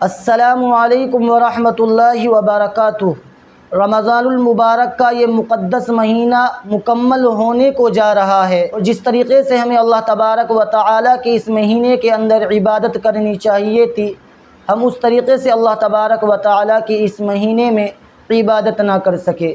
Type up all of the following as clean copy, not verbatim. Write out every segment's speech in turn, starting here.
السلام علیکم ورحمۃ اللہ وبرکاتہ۔ رمضان المبارک کا یہ مقدس مہینہ مکمل ہونے کو جا رہا ہے، اور جس طریقے سے ہمیں اللہ تبارک و تعالیٰ کے اس مہینے کے اندر عبادت کرنی چاہیے تھی، ہم اس طریقے سے اللہ تبارک و تعالیٰ کی اس مہینے میں عبادت نہ کر سکے۔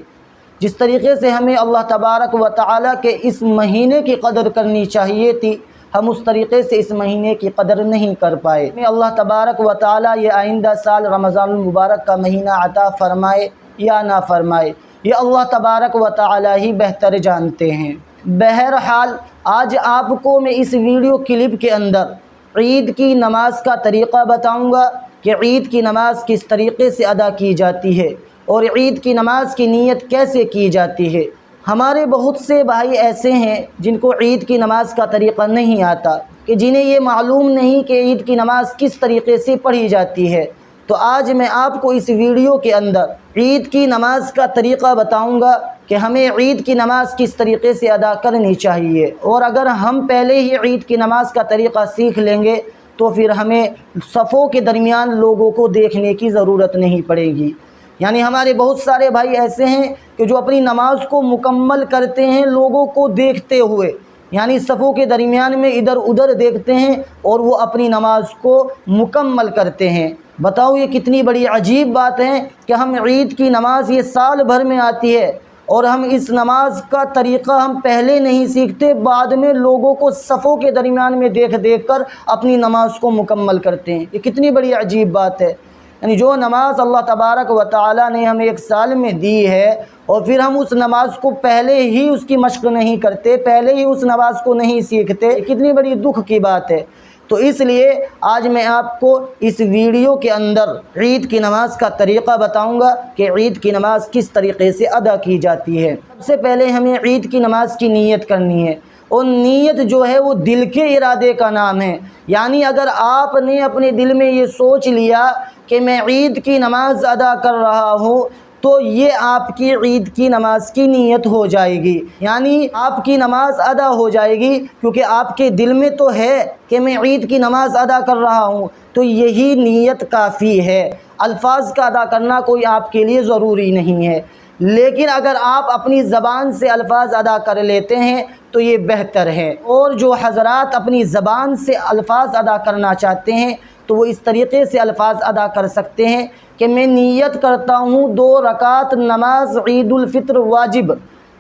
جس طریقے سے ہمیں اللہ تبارک و تعالیٰ کے اس مہینے کی قدر کرنی چاہیے تھی، ہم اس طریقے سے اس مہینے کی قدر نہیں کر پائے۔ ہمیں اللہ تبارک و تعالیٰ یہ آئندہ سال رمضان المبارک کا مہینہ عطا فرمائے یا نہ فرمائے، یہ اللہ تبارک و تعالیٰ ہی بہتر جانتے ہیں۔ بہرحال آج آپ کو میں اس ویڈیو کلپ کے اندر عید کی نماز کا طریقہ بتاؤں گا کہ عید کی نماز کس طریقے سے ادا کی جاتی ہے اور عید کی نماز کی نیت کیسے کی جاتی ہے۔ ہمارے بہت سے بھائی ایسے ہیں جن کو عید کی نماز کا طریقہ نہیں آتا، کہ جنہیں یہ معلوم نہیں کہ عید کی نماز کس طریقے سے پڑھی جاتی ہے۔ تو آج میں آپ کو اس ویڈیو کے اندر عید کی نماز کا طریقہ بتاؤں گا کہ ہمیں عید کی نماز کس طریقے سے ادا کرنی چاہیے، اور اگر ہم پہلے ہی عید کی نماز کا طریقہ سیکھ لیں گے تو پھر ہمیں صفوں کے درمیان لوگوں کو دیکھنے کی ضرورت نہیں پڑے گی۔ یعنی ہمارے بہت سارے بھائی ایسے ہیں کہ جو اپنی نماز کو مکمل کرتے ہیں لوگوں کو دیکھتے ہوئے، یعنی صفوں کے درمیان میں ادھر ادھر دیکھتے ہیں اور وہ اپنی نماز کو مکمل کرتے ہیں۔ بتاؤ یہ کتنی بڑی عجیب بات ہے کہ ہم عید کی نماز یہ سال بھر میں آتی ہے اور ہم اس نماز کا طریقہ ہم پہلے نہیں سیکھتے، بعد میں لوگوں کو صفوں کے درمیان میں دیکھ دیکھ کر اپنی نماز کو مکمل کرتے ہیں۔ یہ کتنی بڑی عجیب بات ہے۔ یعنی جو نماز اللہ تبارک و تعالیٰ نے ہمیں ایک سال میں دی ہے اور پھر ہم اس نماز کو پہلے ہی اس کی مشق نہیں کرتے، پہلے ہی اس نماز کو نہیں سیکھتے، کتنی بڑی دکھ کی بات ہے۔ تو اس لیے آج میں آپ کو اس ویڈیو کے اندر عید کی نماز کا طریقہ بتاؤں گا کہ عید کی نماز کس طریقے سے ادا کی جاتی ہے۔ سب سے پہلے ہمیں عید کی نماز کی نیت کرنی ہے، اور نیت جو ہے وہ دل کے ارادے کا نام ہے۔ یعنی اگر آپ نے اپنے دل میں یہ سوچ لیا کہ میں عید کی نماز ادا کر رہا ہوں، تو یہ آپ کی عید کی نماز کی نیت ہو جائے گی، یعنی آپ کی نماز ادا ہو جائے گی، کیونکہ آپ کے دل میں تو ہے کہ میں عید کی نماز ادا کر رہا ہوں، تو یہی نیت کافی ہے۔ الفاظ کا ادا کرنا کوئی آپ کے لیے ضروری نہیں ہے، لیکن اگر آپ اپنی زبان سے الفاظ ادا کر لیتے ہیں تو یہ بہتر ہے۔ اور جو حضرات اپنی زبان سے الفاظ ادا کرنا چاہتے ہیں تو وہ اس طریقے سے الفاظ ادا کر سکتے ہیں کہ میں نیت کرتا ہوں 2 رکعت نماز عید الفطر واجب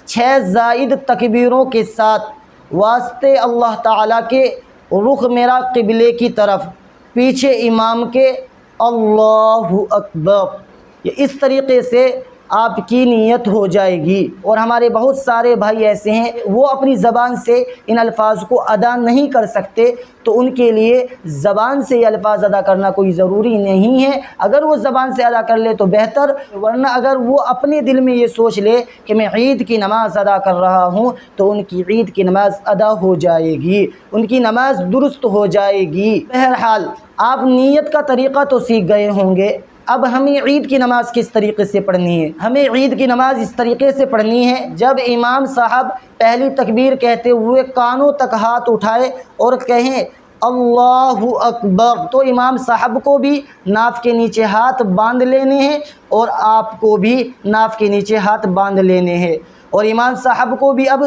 6 زائد تکبیروں کے ساتھ، واسطے اللہ تعالیٰ کے، رخ میرا قبلے کی طرف، پیچھے امام کے، اللہ اکبر۔ یہ اس طریقے سے آپ کی نیت ہو جائے گی۔ اور ہمارے بہت سارے بھائی ایسے ہیں وہ اپنی زبان سے ان الفاظ کو ادا نہیں کر سکتے، تو ان کے لیے زبان سے یہ الفاظ ادا کرنا کوئی ضروری نہیں ہے۔ اگر وہ زبان سے ادا کر لے تو بہتر، ورنہ اگر وہ اپنے دل میں یہ سوچ لے کہ میں عید کی نماز ادا کر رہا ہوں تو ان کی عید کی نماز ادا ہو جائے گی، ان کی نماز درست ہو جائے گی۔ بہرحال آپ نیت کا طریقہ تو سیکھ گئے ہوں گے، اب ہمیں عید کی نماز کس طریقے سے پڑھنی ہے؟ ہمیں عید کی نماز اس طریقے سے پڑھنی ہے، جب امام صاحب پہلی تکبیر کہتے ہوئے کانوں تک ہاتھ اٹھائے اور کہیں اللہ اکبر، تو امام صاحب کو بھی ناف کے نیچے ہاتھ باندھ لینے ہیں اور آپ کو بھی ناف کے نیچے ہاتھ باندھ لینے ہیں، اور امام صاحب کو بھی اب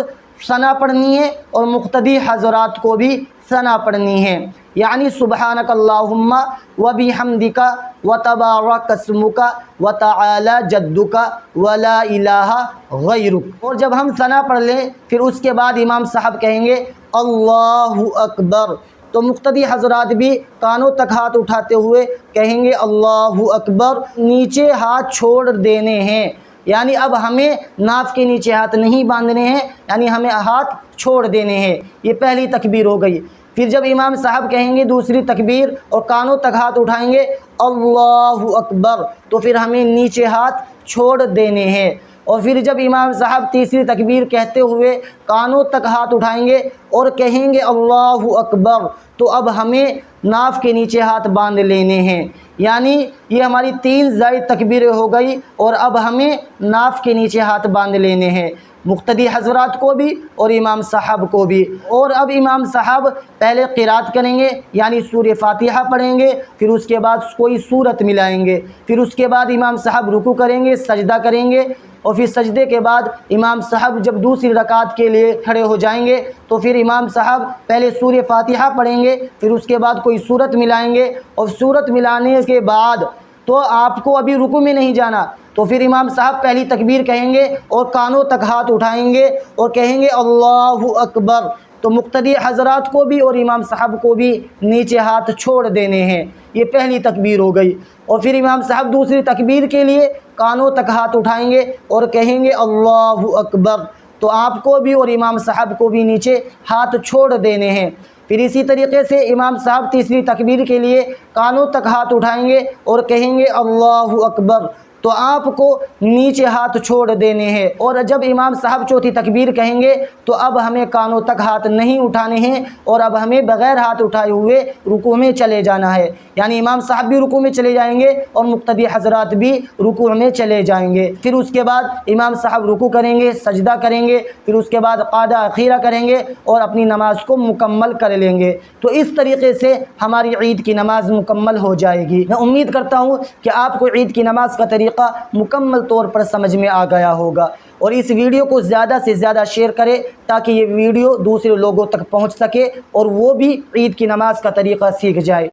ثنا پڑھنی ہے اور مقتدی حضرات کو بھی ثنا پڑھنی ہے، یعنی سبحانک اللہم وبحمدک وتبارک اسمک وتعالی جدک ولا الہ غیرک۔ اور جب ہم ثنا پڑھ لیں پھر اس کے بعد امام صاحب کہیں گے اللہ اکبر، تو مقتدی حضرات بھی کانوں تک ہاتھ اٹھاتے ہوئے کہیں گے اللہ اکبر، نیچے ہاتھ چھوڑ دینے ہیں، یعنی اب ہمیں ناف کے نیچے ہاتھ نہیں باندھنے ہیں، یعنی ہمیں ہاتھ چھوڑ دینے ہیں۔ یہ پہلی تکبیر ہو گئی۔ پھر جب امام صاحب کہیں گے دوسری تکبیر اور کانوں تک ہاتھ اٹھائیں گے اللہ اکبر، تو پھر ہمیں نیچے ہاتھ چھوڑ دینے ہیں، اور پھر جب امام صاحب تیسری تکبیر کہتے ہوئے کانوں تک ہاتھ اٹھائیں گے اور کہیں گے اللہ اکبر، تو اب ہمیں ناف کے نیچے ہاتھ باندھ لینے ہیں، یعنی یہ ہماری 3 زائد تکبیریں ہو گئی، اور اب ہمیں ناف کے نیچے ہاتھ باندھ لینے ہیں۔ مقتدی حضرات کو بھی اور امام صاحب کو بھی۔ اور اب امام صاحب پہلے قرات کریں گے، یعنی سورہ فاتحہ پڑھیں گے، پھر اس کے بعد کوئی سورت ملائیں گے، پھر اس کے بعد امام صاحب رکوع کریں گے، سجدہ کریں گے، اور پھر سجدے کے بعد امام صاحب جب دوسری رکعت کے لیے کھڑے ہو جائیں گے تو پھر امام صاحب پہلے سورہ فاتحہ پڑھیں گے، پھر اس کے بعد کوئی سورت ملائیں گے، اور سورت ملانے کے بعد تو آپ کو ابھی رکوع میں نہیں جانا، تو پھر امام صاحب پہلی تکبیر کہیں گے اور کانوں تک ہاتھ اٹھائیں گے اور کہیں گے اللہ اکبر۔ تو مقتدی حضرات کو بھی اور امام صاحب کو بھی نیچے ہاتھ چھوڑ دینے ہیں، یہ پہلی تکبیر ہو گئی۔ اور پھر امام صاحب دوسری تکبیر کے لیے کانوں تک ہاتھ اٹھائیں گے اور کہیں گے اللہ اکبر، تو آپ کو بھی اور امام صاحب کو بھی نیچے ہاتھ چھوڑ دینے ہیں۔ پھر اسی طریقے سے امام صاحب تیسری تکبیر کے لیے کانوں تک ہاتھ اٹھائیں گے اور کہیں گے اللہ اکبر، تو آپ کو نیچے ہاتھ چھوڑ دینے ہیں۔ اور جب امام صاحب چوتھی تکبیر کہیں گے تو اب ہمیں کانوں تک ہاتھ نہیں اٹھانے ہیں اور اب ہمیں بغیر ہاتھ اٹھائے ہوئے رکوع میں چلے جانا ہے، یعنی امام صاحب بھی رکوع میں چلے جائیں گے اور مقتدی حضرات بھی رکوع میں چلے جائیں گے۔ پھر اس کے بعد امام صاحب رکوع کریں گے، سجدہ کریں گے، پھر اس کے بعد قعدہ اخیرہ کریں گے اور اپنی نماز کو مکمل کر لیں گے۔ تو اس طریقے سے ہماری عید کی نماز مکمل ہو جائے گی۔ میں امید کرتا ہوں کہ آپ کو عید کی نماز کا طریقہ مکمل طور پر سمجھ میں آ گیا ہوگا، اور اس ویڈیو کو زیادہ سے زیادہ شیئر کریں تاکہ یہ ویڈیو دوسرے لوگوں تک پہنچ سکے اور وہ بھی عید کی نماز کا طریقہ سیکھ جائے۔